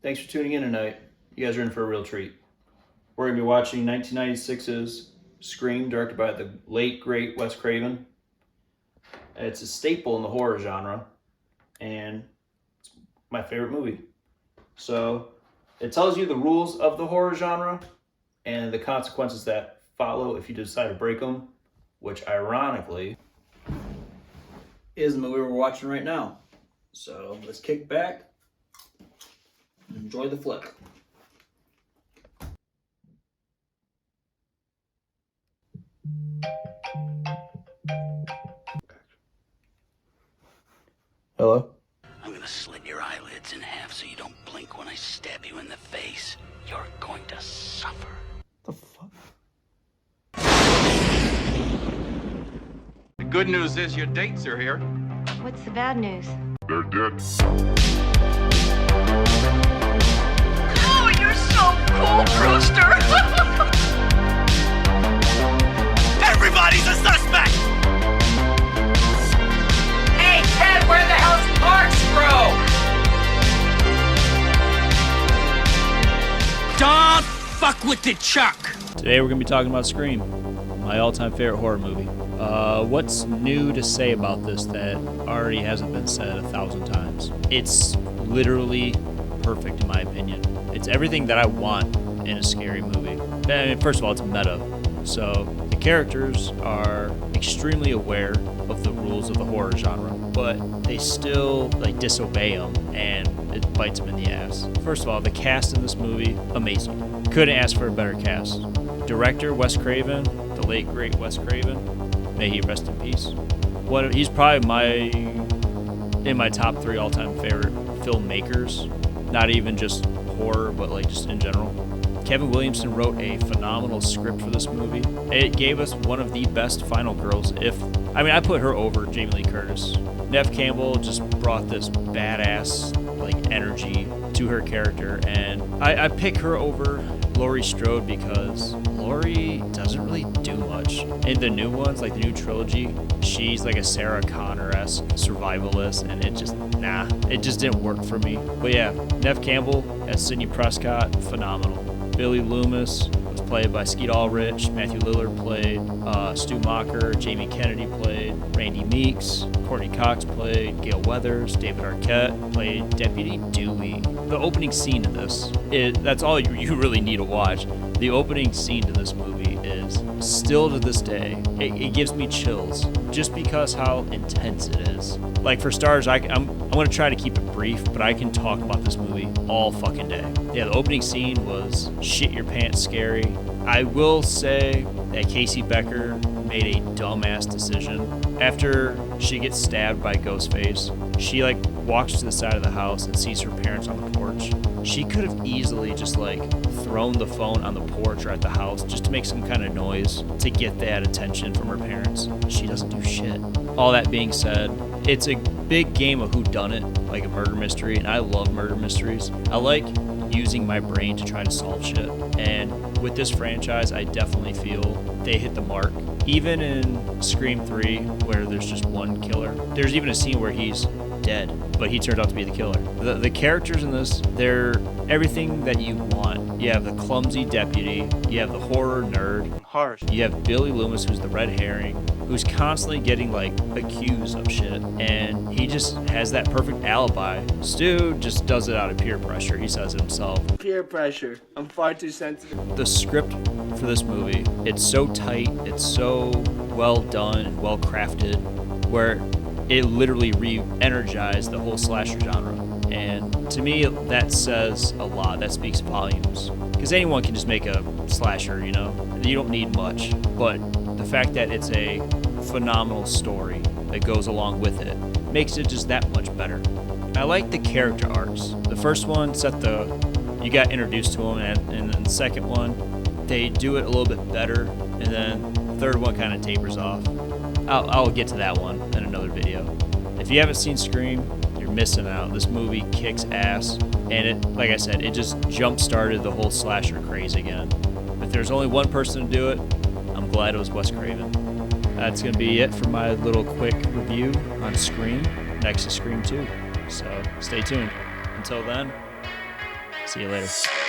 Thanks for tuning in tonight. You guys are in for a real treat. We're going to be watching 1996's Scream, directed by the late, great Wes Craven. It's a staple in the horror genre, and it's my favorite movie. So, it tells you the rules of the horror genre and the consequences that follow if you decide to break them, which ironically is the movie we're watching right now. So, let's kick back and enjoy the flick. Hello? I'm gonna slit your eyelids in half so you don't blink when I stab you in the face. You're going to suffer. The fuck? The good news is your dates are here. What's the bad news? They're dead. Oh, you're so cool, Brewster! Everybody's a suspect! Hey, Ted, where the hell's Corkscrew? Don't fuck with the Chuck! Today we're going to be talking about Scream, my all-time favorite horror movie. What's new to say about this that already hasn't been said 1,000 times? It's literally perfect in my opinion. It's everything that I want in a scary movie. I mean, first of all, it's meta. So the characters are extremely aware of the rules of the horror genre, but they still disobey them, and it bites them in the ass. First of all, the cast in this movie, amazing. Couldn't ask for a better cast. Director Wes Craven, the late great Wes Craven, may he rest in peace. He's probably in my top 3 all-time favorite filmmakers. Not even just horror, but just in general. Kevin Williamson wrote a phenomenal script for this movie. It gave us one of the best final girls. I put her over Jamie Lee Curtis. Neve Campbell just brought this badass energy to her character, and I pick her over Laurie Strode because Laurie doesn't really do much. In the new ones, the new trilogy, she's like a Sarah Connor-esque survivalist, and it just didn't work for me. But yeah, Neve Campbell as Sidney Prescott, phenomenal. Billy Loomis was played by Skeet Ulrich. Matthew Lillard played Stu Macher. Jamie Kennedy played Randy Meeks. Courtney Cox played Gail Weathers. David Arquette played Deputy Dewey. The opening scene of this, that's all you really need to watch. The opening scene to this movie is, still to this day, it gives me chills just because how intense it is. For starters, I'm going to try to keep it brief, but I can talk about this movie all fucking day. Yeah, the opening scene was shit your pants scary. I will say that Casey Becker made a dumbass decision. After she gets stabbed by Ghostface, she walks to the side of the house and sees her parents on the porch. She could have easily just thrown the phone on the porch or at the house just to make some kind of noise to get that attention from her parents. She doesn't do shit. All that being said, it's a big game of whodunit, like a murder mystery, and I love murder mysteries. I like using my brain to try to solve shit, and with this franchise, I definitely feel they hit the mark. Even in Scream 3, where there's just one killer, there's even a scene where he's dead, but he turned out to be the killer. The characters in this, they're everything that you want. You have the clumsy deputy, you have the horror nerd, harsh. You have Billy Loomis, who's the red herring, who's constantly getting accused of shit, and he just has that perfect alibi. Stu just does it out of peer pressure. He says it himself. Peer pressure. I'm far too sensitive. The script for this movie, it's so tight, it's so well done and well crafted, where it literally re-energized the whole slasher genre. And to me, that says a lot. That speaks volumes. Because anyone can just make a slasher, you don't need much. But the fact that it's a phenomenal story that goes along with it makes it just that much better. I like the character arcs. The first one you got introduced to them, and then the second one, they do it a little bit better, and then the third one kind of tapers off. I'll get to that one in another video. If you haven't seen Scream, you're missing out. This movie kicks ass, and like I said, it just jump-started the whole slasher craze again. If there's only one person to do it, I'm glad it was Wes Craven. That's going to be it for my little quick review on Scream. Next is Scream 2. So stay tuned. Until then, See you later.